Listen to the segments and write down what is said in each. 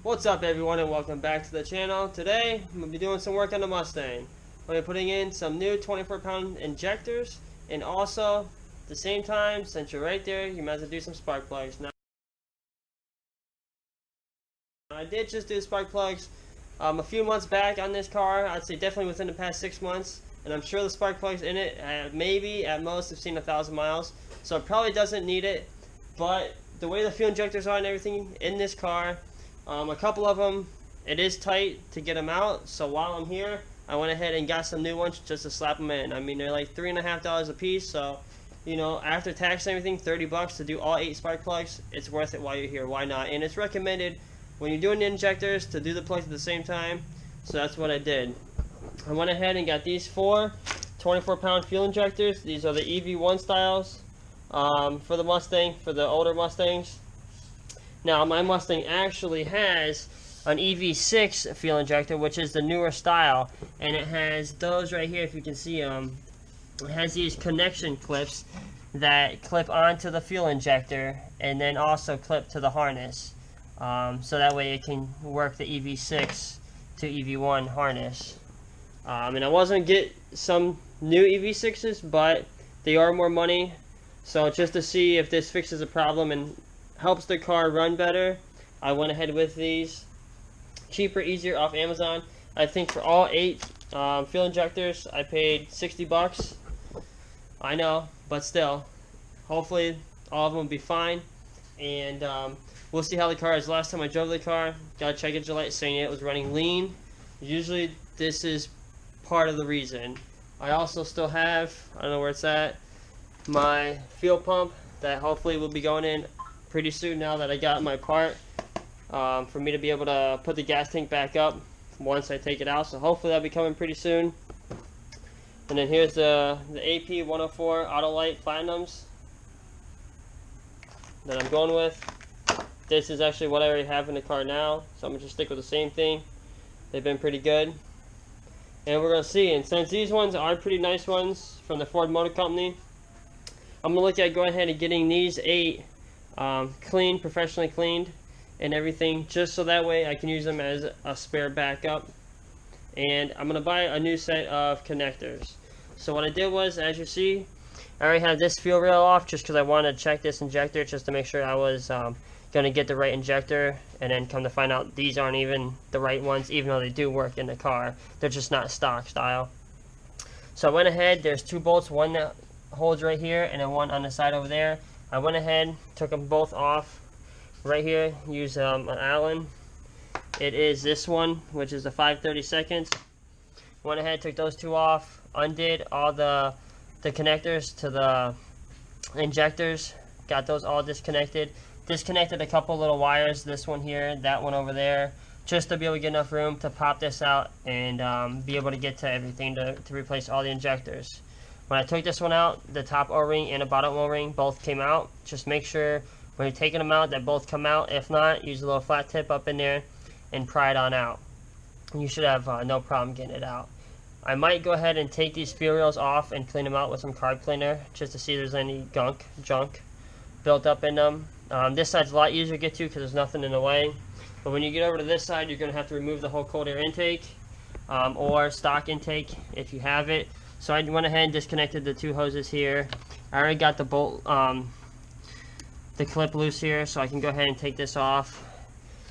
What's up everyone and welcome back to the channel. Today I'm going to be doing some work on the Mustang. I'm going to be putting in some new 24-pound injectors, and also at the same time, since you're right there, you might as well do some spark plugs. Now I did just do spark plugs a few months back on this car. I'd say definitely within the past 6 months, and I'm sure the spark plugs in it maybe at most have seen 1,000 miles, so it probably doesn't need it. But the way the fuel injectors are and everything in this car, a couple of them, it is tight to get them out, so while I'm here I went ahead and got some new ones just to slap them in. I mean, they're like $3.50 a piece, so you know, after tax and everything, 30 bucks to do all 8 spark plugs. It's worth it while you're here. Why not? And it's recommended when you're doing the injectors to do the plugs at the same time, so that's what I did. I went ahead and got these 4 24-pound fuel injectors. These are the EV1 styles for the Mustang, for the older Mustangs. Now, my Mustang actually has an EV6 fuel injector, which is the newer style, and it has those right here, if you can see them. It has these connection clips that clip onto the fuel injector and then also clip to the harness, so that way it can work the EV6 to EV1 harness. And I was going to get some new EV6s, but they are more money, so just to see if this fixes a problem and helps the car run better, I went ahead with these. Cheaper, easier, off Amazon. I think for all 8 fuel injectors I paid 60 bucks. I know, but still, hopefully all of them will be fine, and we'll see how the car is. Last time I drove the car, got a check engine light saying it was running lean. Usually this is part of the reason. I also still have, I don't know where it's at, my fuel pump that hopefully will be going in pretty soon now that I got my part, for me to be able to put the gas tank back up once I take it out, so hopefully that'll be coming pretty soon. And then here's the AP 104 Autolite Platinums that I'm going with. This is actually what I already have in the car now, so I'm going to just stick with the same thing. They've been pretty good, and we're going to see. And since these ones are pretty nice ones from the Ford Motor Company, I'm going to look at going ahead and getting these 8 cleaned, professionally cleaned and everything, just so that way I can use them as a spare backup. And I'm going to buy a new set of connectors. So what I did was, as you see, I already have this fuel rail off just because I wanted to check this injector just to make sure I was going to get the right injector, and then come to find out these aren't even the right ones, even though they do work in the car. They're just not stock style. So I went ahead, there's 2 bolts, one that holds right here and then one on the side over there. I went ahead, took them both off right here, use an Allen. It is this one, which is the 5/32. Went ahead, took those 2 off, undid all the connectors to the injectors, got those all disconnected. Disconnected a couple little wires, this one here, that one over there, just to be able to get enough room to pop this out and be able to get to everything to replace all the injectors. When I took this one out, the top O-ring and the bottom O-ring both came out. Just make sure when you're taking them out that both come out. If not, use a little flat tip up in there and pry it on out. You should have no problem getting it out. I might go ahead and take these fuel rails off and clean them out with some carb cleaner just to see if there's any junk built up in them. This side's a lot easier to get to because there's nothing in the way. But when you get over to this side, you're going to have to remove the whole cold air intake or stock intake if you have it. So I went ahead and disconnected the 2 hoses here. I already got the bolt, the clip loose here, so I can go ahead and take this off.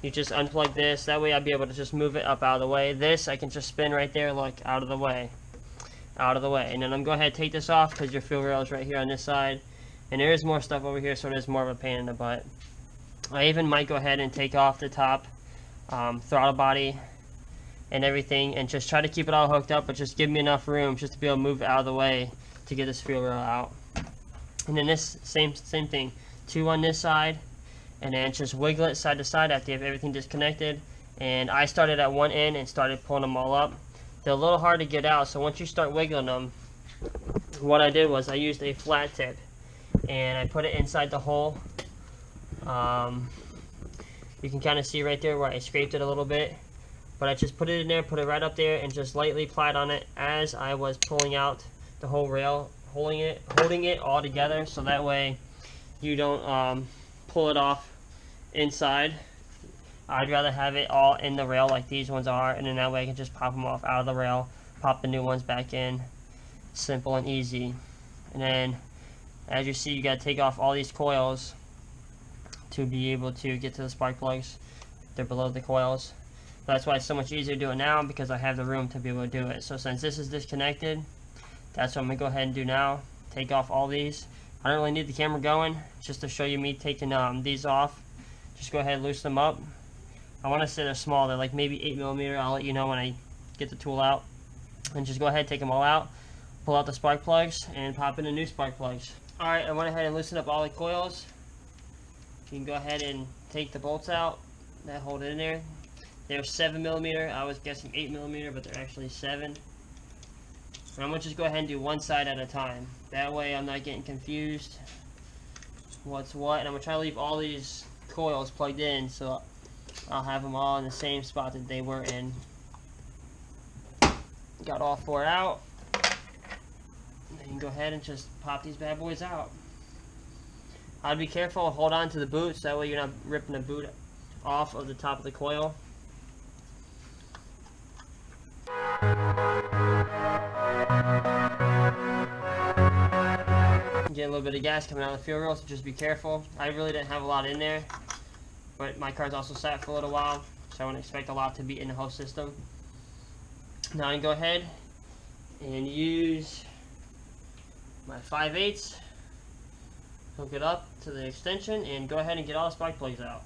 You just unplug this, that way I'll be able to just move it up out of the way. This I can just spin right there, look, out of the way. And then I'm going to go ahead and take this off because your fuel rail is right here on this side. And there is more stuff over here, so there's more of a pain in the butt. I even might go ahead and take off the top throttle body and everything, and just try to keep it all hooked up, but just give me enough room just to be able to move it out of the way to get this fuel rail out. And then this same thing, 2 on this side, and then just wiggle it side to side after you have everything disconnected. And I started at one end and started pulling them all up. They're a little hard to get out, so once you start wiggling them, what I did was I used a flat tip and I put it inside the hole. You can kind of see right there where I scraped it a little bit, but I just put it in there, put it right up there, and just lightly plied on it as I was pulling out the whole rail, holding it all together, so that way you don't pull it off inside. I'd rather have it all in the rail like these ones are, and then that way I can just pop them off out of the rail, pop the new ones back in. Simple and easy. And then, as you see, you got to take off all these coils to be able to get to the spark plugs. They're below the coils. That's why it's so much easier to do it now, because I have the room to be able to do it. So since this is disconnected, that's what I'm going to go ahead and do now. Take off all these. I don't really need the camera going, just to show you me taking these off. Just go ahead and loosen them up. I want to say they're small. They're like maybe 8mm. I'll let you know when I get the tool out. And just go ahead and take them all out. Pull out the spark plugs and pop in the new spark plugs. Alright, I went ahead and loosened up all the coils. You can go ahead and take the bolts out that hold it in there. They're 7mm. I was guessing 8mm, but they're actually 7. And I'm going to just go ahead and do one side at a time. That way I'm not getting confused what's what. And I'm going to try to leave all these coils plugged in so I'll have them all in the same spot that they were in. Got all 4 out. And then you can go ahead and just pop these bad boys out. I'd be careful, hold on to the boots, that way you're not ripping the boot off of the top of the coil. Get a little bit of gas coming out of the fuel rail, so just be careful. I really didn't have a lot in there, but my car's also sat for a little while, so I wouldn't expect a lot to be in the whole system. Now I can go ahead and use my 5/8, hook it up to the extension, and go ahead and get all the spark plugs out.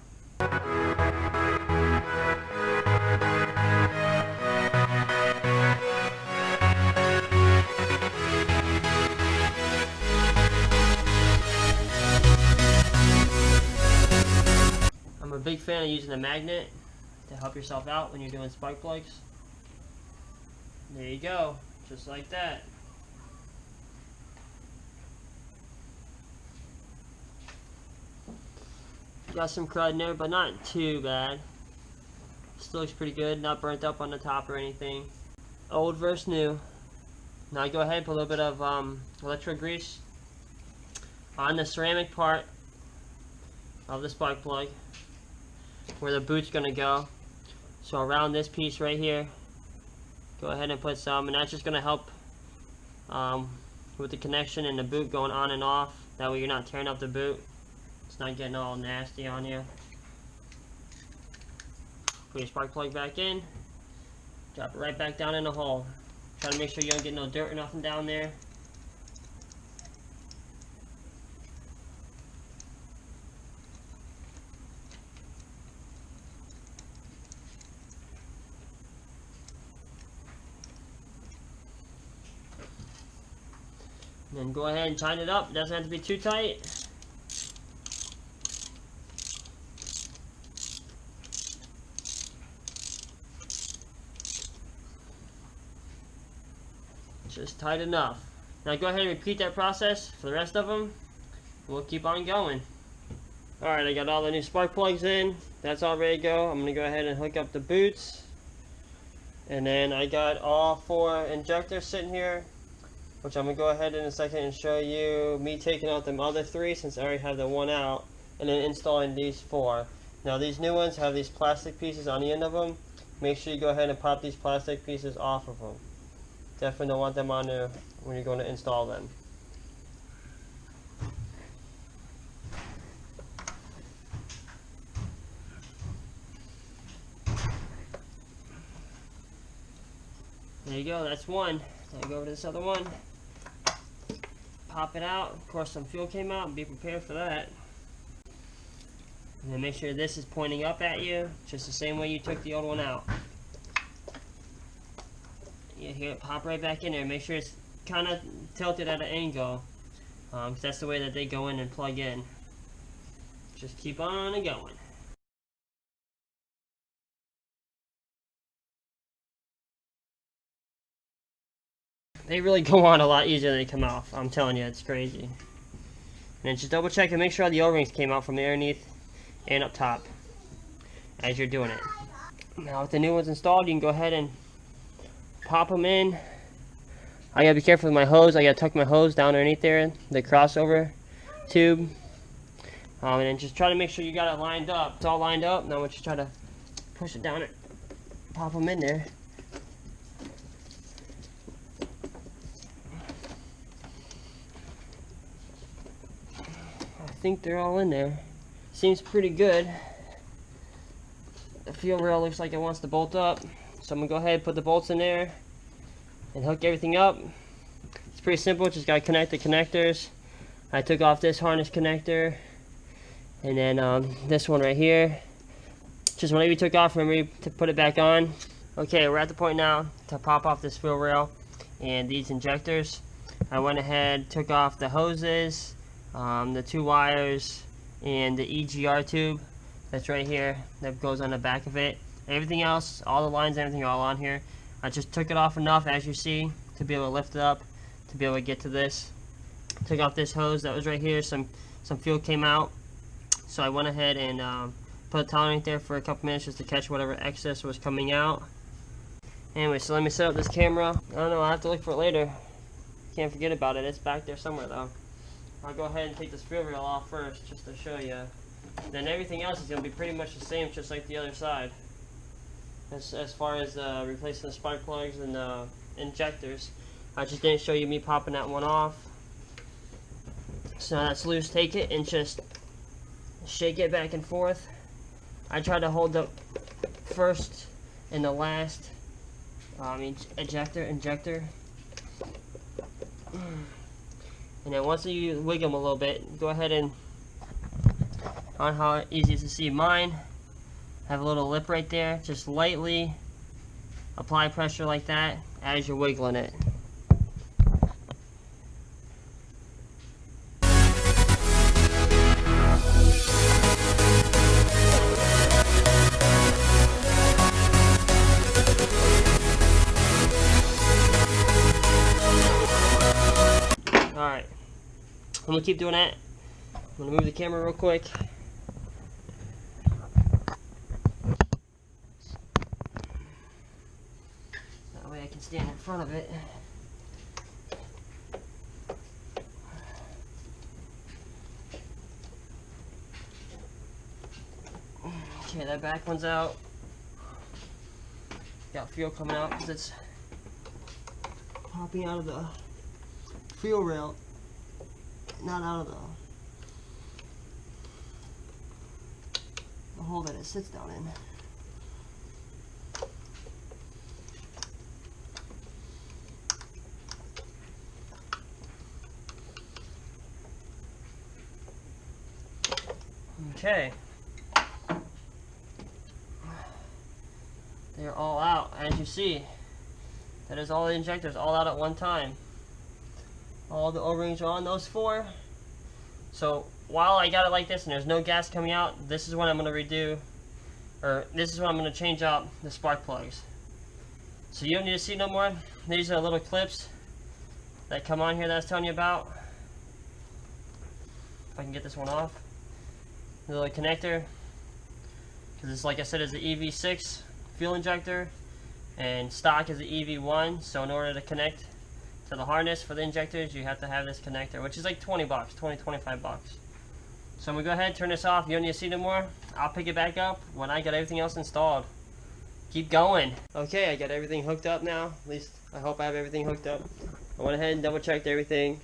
I'm a big fan of using a magnet to help yourself out when you're doing spark plugs. There you go, just like that. Got some crud in there, but not too bad. Still looks pretty good, not burnt up on the top or anything. Old versus new. Now I go ahead and put a little bit of electro grease on the ceramic part of the spark plug where the boot's gonna go. So around this piece right here, go ahead and put some, and that's just gonna help with the connection and the boot going on and off. That way you're not tearing up the boot. It's not getting all nasty on you. Put your spark plug back in. Drop it right back down in the hole. Try to make sure you don't get no dirt or nothing down there. And then go ahead and tighten it up. It doesn't have to be too tight. Just tight enough. Now go ahead and repeat that process for the rest of them. We'll keep on going. Alright, I got all the new spark plugs in. That's all ready to go. I'm going to go ahead and hook up the boots. And then I got all 4 injectors sitting here, which I'm going to go ahead in a second and show you me taking out them other 3 since I already have the 1 out, and then installing these 4. Now these new ones have these plastic pieces on the end of them. Make sure you go ahead and pop these plastic pieces off of them. Definitely don't want them on there when you're going to install them. There you go, that's one. Now go over to this other one. Pop it out. Of course, some fuel came out. Be prepared for that. And then make sure this is pointing up at you, just the same way you took the old one out. You hear it pop right back in there. Make sure it's kind of tilted at an angle, because that's the way that they go in and plug in. Just keep on and going. They really go on a lot easier than they come off. I'm telling you, it's crazy. And then just double check and make sure all the O-rings came out from underneath and up top as you're doing it. Now with the new ones installed, you can go ahead and pop them in. I gotta be careful with my hose. I gotta tuck my hose down underneath there, the crossover tube. And then just try to make sure you got it lined up. It's all lined up. Now I want you to try to push it down and pop them in there. I think they're all in there. Seems pretty good. The fuel rail looks like it wants to bolt up, so I'm gonna go ahead and put the bolts in there and hook everything up. It's pretty simple, just gotta connect the connectors. I took off this harness connector, and then this one right here. Just whenever you took off, remember to put it back on. Okay, we're at the point now to pop off this fuel rail and these injectors. I went ahead, took off the hoses, the 2 wires, and the EGR tube that's right here that goes on the back of it. Everything else, all the lines, everything are all on here. I just took it off enough, as you see, to be able to lift it up, to be able to get to this. Took off this hose that was right here. Some fuel came out, so I went ahead and put a towel right there for a couple minutes just to catch whatever excess was coming out. Anyway, so let me set up this camera. I don't know, I'll have to look for it later. Can't forget about it. It's back there somewhere though. I'll go ahead and take this fuel rail off first just to show you. Then everything else is going to be pretty much the same, just like the other side. As far as replacing the spark plugs and injectors. I just didn't show you me popping that one off. So now that's loose. Take it and just shake it back and forth. I try to hold the first and the last injector. And then once you wiggle them a little bit, go ahead and, on how easy it is to see mine, have a little lip right there. Just lightly apply pressure like that as you're wiggling it. Alright, I'm going to keep doing that. I'm going to move the camera real quick. That way I can stand in front of it. Okay, that back one's out. Got fuel coming out because it's popping out of the fuel rail, not out of the hole that it sits down in. Okay. They're all out, as you see. That is all the injectors all out at one time. All the O-rings are on those 4. So while I got it like this and there's no gas coming out, this is when I'm going to redo, or this is when I'm going to change out the spark plugs. So you don't need to see no more. These are little clips that come on here that I was telling you about. If I can get this one off. The little connector. Because this, like I said, is the EV6 fuel injector. And stock is the EV1. So in order to connect to the harness for the injectors, you have to have this connector, which is like 20 bucks, 25 bucks. So I'm gonna go ahead and turn this off. You don't need to see no more. I'll pick it back up when I got everything else installed. Keep going. Okay, I got everything hooked up now. At least I hope I have everything hooked up. I went ahead and double checked everything.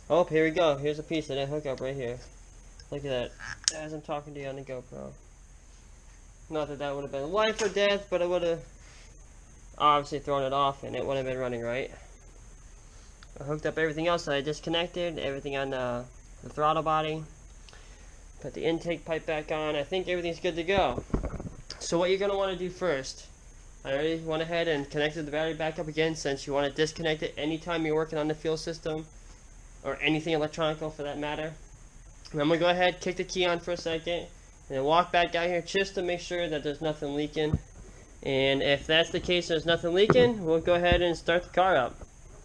Oh, here we go. Here's a piece that I hook up right here. Look at that. As I'm talking to you on the GoPro. Not that that would have been life or death, but it would have obviously thrown it off and it would have been running right. I hooked up everything else that I disconnected, everything on the throttle body. Put the intake pipe back on. I think everything's good to go. So what you're going to want to do first, I already went ahead and connected the battery back up again, since you want to disconnect it anytime you're working on the fuel system, or anything electronical for that matter. And I'm going to go ahead, kick the key on for a second, and then walk back out here just to make sure that there's nothing leaking. And if that's the case, there's nothing leaking, we'll go ahead and start the car up.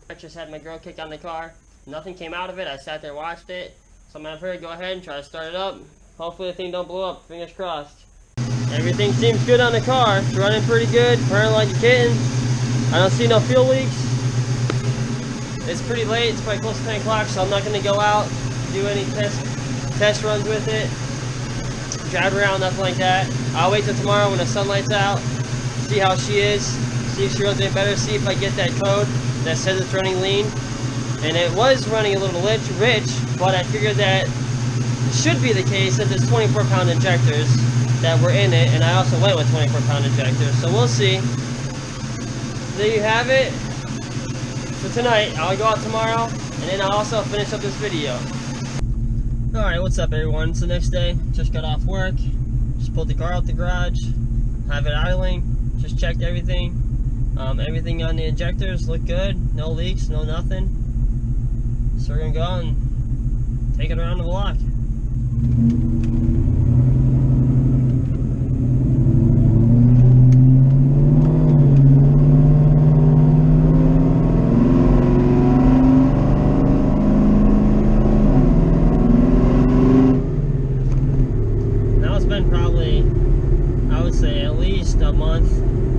I just had my girl kick on the car. Nothing came out of it. I sat there and watched it. So I'm going to have her go ahead and try to start it up. Hopefully the thing don't blow up. Fingers crossed. Everything seems good on the car. It's running pretty good. Purring like a kitten. I don't see no fuel leaks. It's pretty late. It's probably close to 10 o'clock, so I'm not going to go out and do any test runs with it. drive around, nothing like that. I'll wait till tomorrow when the sunlight's out, see how she is, see if she runs any better, see if I get that code that says it's running lean. And it was running a little rich, but I figured that it should be the case since it's 24-pound injectors that were in it, and I also went with 24-pound injectors, so we'll see. There you have it. So tonight, I'll go out tomorrow, and then I'll also finish up this video. Alright, what's up everyone? It's the next day, just got off work, just pulled the car out the garage, have it idling, just checked everything. Everything on the injectors looked good, no leaks, no nothing. So we're gonna go out and take it around the block. Now it's been probably, I would say at least a month,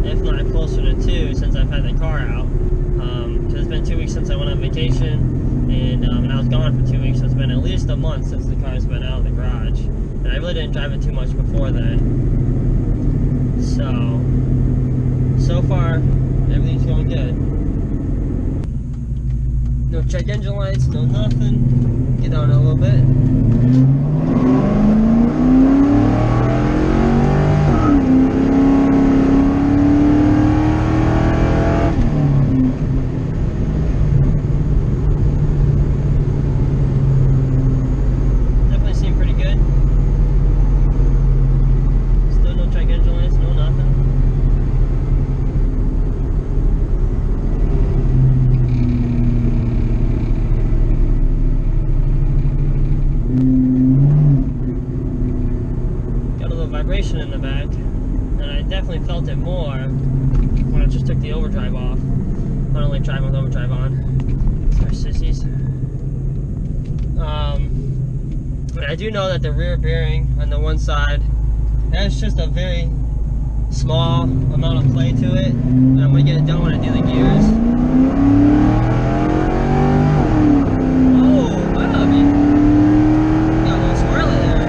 if not closer to 2, since I've had the car out. Because it's been 2 weeks since I went on vacation. And I was gone for 2 weeks, so it's been at least a month since the car's been out of the garage. And I really didn't drive it too much before that. So far, everything's going good. No check engine lights, no nothing. Get on a little bit. Vibration in the back, and I definitely felt it more when I just took the overdrive off. I don't like driving with overdrive on. Sorry, sissies. But I do know that the rear bearing on the one side has just a very small amount of play to it, and I'm gonna get it done when I do the gears. Oh, wow, I mean, got a little swirly there.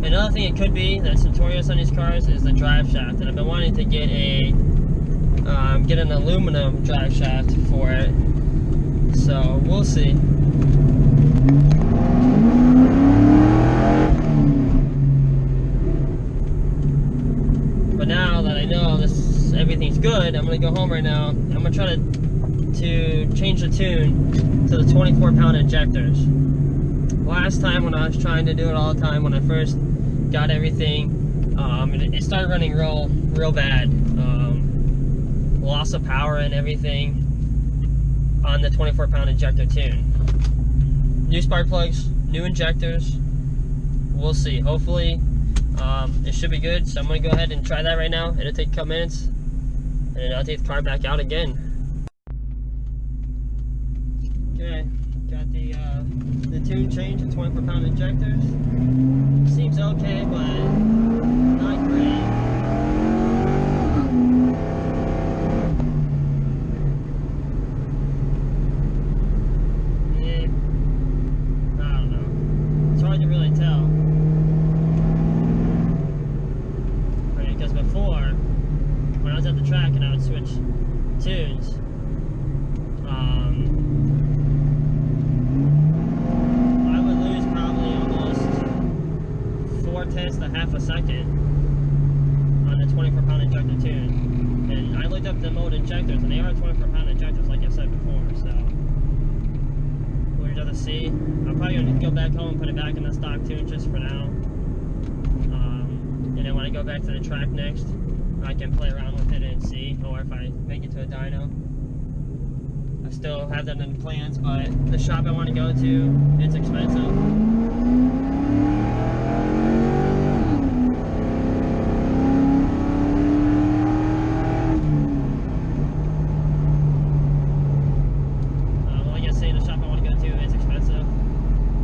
Another thing it could be that's notorious on these cars is the drive shaft, and I've been wanting to get an aluminum drive shaft for it, so we'll see. But now that I know everything's good, I'm gonna go home right now. I'm gonna try to change the tune to the 24-pound injectors. Last time when I was trying to do it all the time, when I first got everything, it started running real bad. Loss of power and everything on the 24-pound injector tune. New spark plugs, new injectors. We'll see. Hopefully, it should be good. So I'm gonna go ahead and try that right now. It'll take a couple minutes, and then I'll take the car back out again. Okay, got the tune change to 24-pound injectors. Seems okay, but not great. I don't know. It's hard to really tell. Right, because before, when I was at the track and I would switch tunes, I would lose probably almost 4/10 to half a second on the 24-pound injector tune. And I looked up the mode injectors, and they are 24-pound injectors, like I said before, so we'll just have to see. I'm probably going to go back home and put it back in the stock tune just for now. And then when I go back to the track next, I can play around with it and see, or if I make it to a dyno. I still have that in the plans, but the shop I want to go to, it's expensive. Like I say, the shop I want to go to, it's expensive.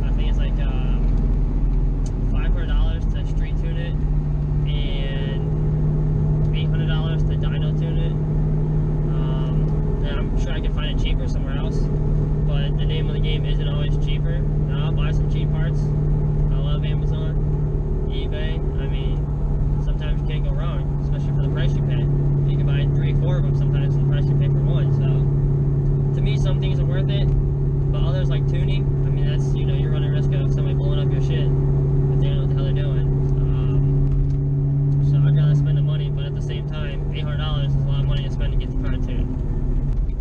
I think it's like $500 to street tune it, and $800 to dyno tune it. And I'm sure I can find it cheaper somewhere else, but the name of the game isn't always cheaper. Now, I'll buy some cheap parts. I love Amazon, eBay. I mean, sometimes you can't go wrong, especially for the price you pay. You can buy 3 or 4 of them sometimes for the price you pay for one. So, to me, some things are worth it, but others, like tuning, I mean, that's, you know, you're running a risk of somebody blowing up your shit if they don't know what the hell they're doing. So I'd rather spend the money, but at the same time, $800 is a lot of money to spend to get the car tuned,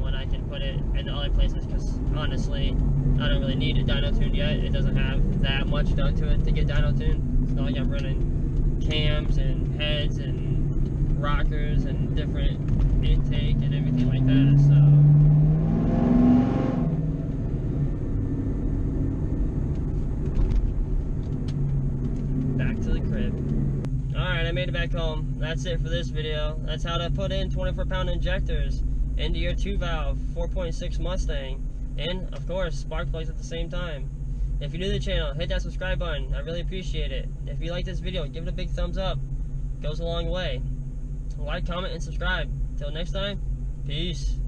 when I can put it in other places, because honestly, I don't really need a dyno tuned yet. It doesn't have that much done to it to get dyno tuned. It's not like I'm running cams and heads and rockers and different intake and everything like that, so. Back to the crib. Alright, I made it back home. That's it for this video. That's how to put in 24-pound injectors into your 2-valve 4.6 Mustang, and of course spark plugs at the same time. If you're new to the channel, hit that subscribe button. I really appreciate it. If you like this video, give it a big thumbs up. It goes a long way. Like, comment, and subscribe. Till next time, peace.